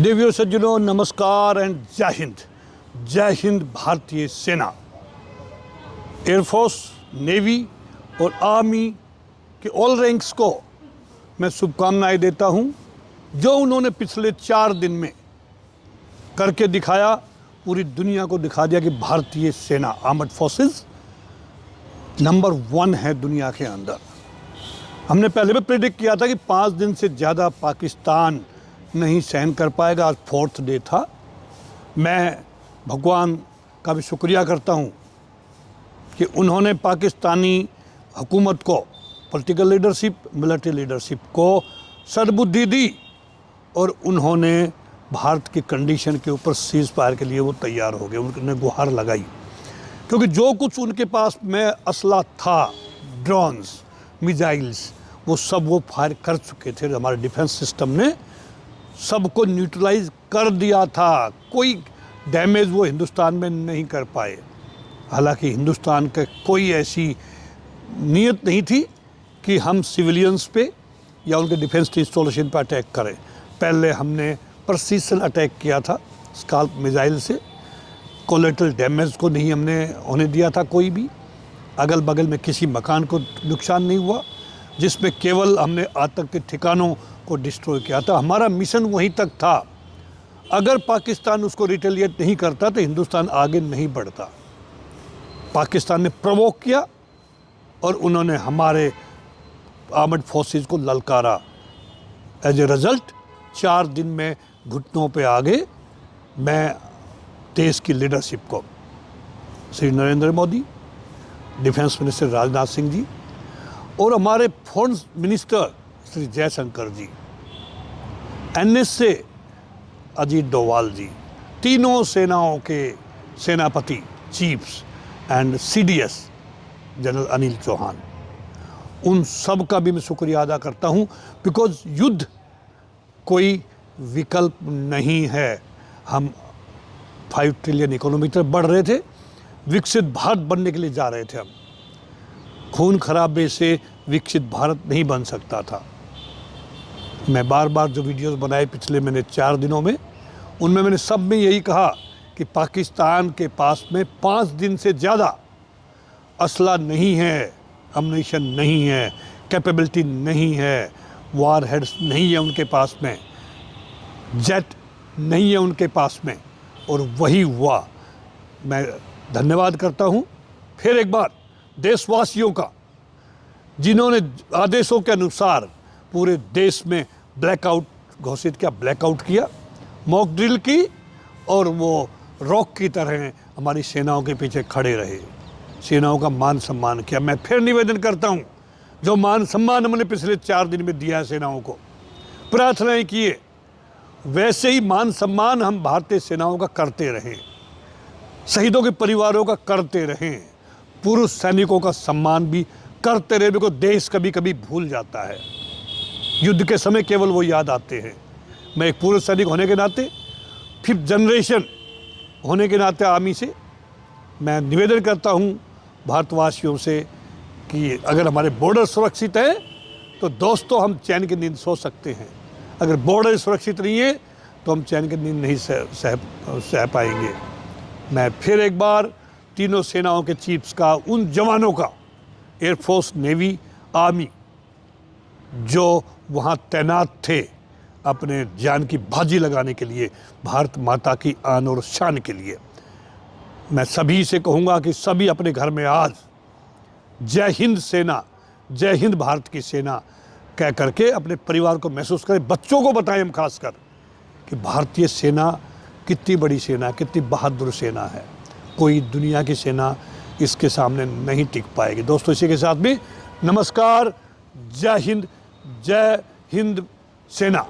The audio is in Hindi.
देवियों सज्जनों नमस्कार एंड जय हिंद। जय हिंद भारतीय सेना, एयरफोर्स, नेवी और आर्मी के ऑल रैंक्स को मैं शुभकामनाएं देता हूं। जो उन्होंने पिछले 4 दिन में करके दिखाया, पूरी दुनिया को दिखा दिया कि भारतीय सेना आर्मड फोर्सेस नंबर 1 है दुनिया के अंदर। हमने पहले भी प्रेडिक्ट किया था कि 5 दिन से ज़्यादा पाकिस्तान नहीं सहन कर पाएगा। आज 4th डे था। मैं भगवान का भी शुक्रिया करता हूं कि उन्होंने पाकिस्तानी हुकूमत को, पॉलिटिकल लीडरशिप, मिलिट्री लीडरशिप को सद्बुद्धि दी और उन्होंने भारत की कंडीशन के ऊपर सीज फायर के लिए वो तैयार हो गए। उन्होंने गुहार लगाई क्योंकि जो कुछ उनके पास में असला था, ड्रोन्स, मिसाइल्स, वो सब वो फायर कर चुके थे। हमारे डिफेंस सिस्टम ने सबको न्यूट्रलाइज कर दिया था। कोई डैमेज वो हिंदुस्तान में नहीं कर पाए। हालांकि हिंदुस्तान का कोई ऐसी नीयत नहीं थी कि हम सिविलियंस पे या उनके डिफेंस इंस्टॉलेशन पर अटैक करें। पहले हमने प्रिसीजन अटैक किया था स्काल्प मिसाइल से। कोलेटरल डैमेज को नहीं हमने होने दिया था। कोई भी अगल बगल में किसी मकान को नुकसान नहीं हुआ, जिसमें केवल हमने आतंक के ठिकानों को डिस्ट्रॉय किया था। हमारा मिशन वहीं तक था। अगर पाकिस्तान उसको रिटेलिएट नहीं करता तो हिंदुस्तान आगे नहीं बढ़ता। पाकिस्तान ने प्रोवोक किया और उन्होंने हमारे आर्मड फोर्सेस को ललकारा। एज ए रिजल्ट 4 दिन में घुटनों पे आ गए। मैं देश की लीडरशिप को, श्री नरेंद्र मोदी, डिफेंस मिनिस्टर राजनाथ सिंह जी और हमारे foreign minister Shri Jaishankar ji, NSA Ajit Doval ji, तीनों सेनाओं के सेनापति, chiefs and CDS general Anil Chauhan, उन सब का भी मैं शुक्रिया अदा करता हूं। बिकॉज युद्ध कोई विकल्प नहीं है। हम 5 ट्रिलियन इकोनॉमी तरफ बढ़ रहे थे, विकसित भारत बनने के लिए जा रहे थे। हम खून खराबे से विकसित भारत नहीं बन सकता था। मैं बार बार जो वीडियोस बनाए पिछले मैंने 4 दिनों में, उनमें मैंने सब में यही कहा कि पाकिस्तान के पास में 5 दिन से ज़्यादा असला नहीं है, अम्यूनिशन नहीं है, कैपेबिलिटी नहीं है, वार हेड्स नहीं है उनके पास में, जेट नहीं है उनके पास में, और वही हुआ। मैं धन्यवाद करता हूँ फिर एक बार देशवासियों का, जिन्होंने आदेशों के अनुसार पूरे देश में ब्लैकआउट घोषित किया, ब्लैकआउट किया, मॉक ड्रिल की और वो रॉक की तरह हमारी सेनाओं के पीछे खड़े रहे, सेनाओं का मान सम्मान किया। मैं फिर निवेदन करता हूँ, जो मान सम्मान हमने पिछले 4 दिन में दिया है सेनाओं को, प्रार्थनाएं किए, वैसे ही मान सम्मान हम भारतीय सेनाओं का करते रहें, शहीदों के परिवारों का करते रहें, पुरुष सैनिकों का सम्मान भी करते रहे। बिकॉज देश कभी कभी भूल जाता है, युद्ध के समय केवल वो याद आते हैं। मैं एक पुरुष सैनिक होने के नाते, 5th जनरेशन होने के नाते आर्मी से मैं निवेदन करता हूँ भारतवासियों से कि अगर हमारे बॉर्डर सुरक्षित हैं तो दोस्तों हम चैन की नींद सो सकते हैं। अगर बॉर्डर सुरक्षित नहीं है तो हम चैन की नींद नहीं सह पाएंगे। मैं फिर एक बार तीनों सेनाओं के चीफ्स का, उन जवानों का, एयरफोर्स, नेवी, आर्मी, जो वहाँ तैनात थे अपने जान की बाजी लगाने के लिए, भारत माता की आन और शान के लिए, मैं सभी से कहूँगा कि सभी अपने घर में आज जय हिंद सेना, जय हिंद भारत की सेना कह करके अपने परिवार को महसूस करें। बच्चों को बताएं हम खासकर कि भारतीय सेना कितनी बड़ी सेना, कितनी बहादुर सेना है। कोई दुनिया की सेना इसके सामने नहीं टिक पाएगी। दोस्तों, इसी के साथ भी नमस्कार, जय हिंद सेना।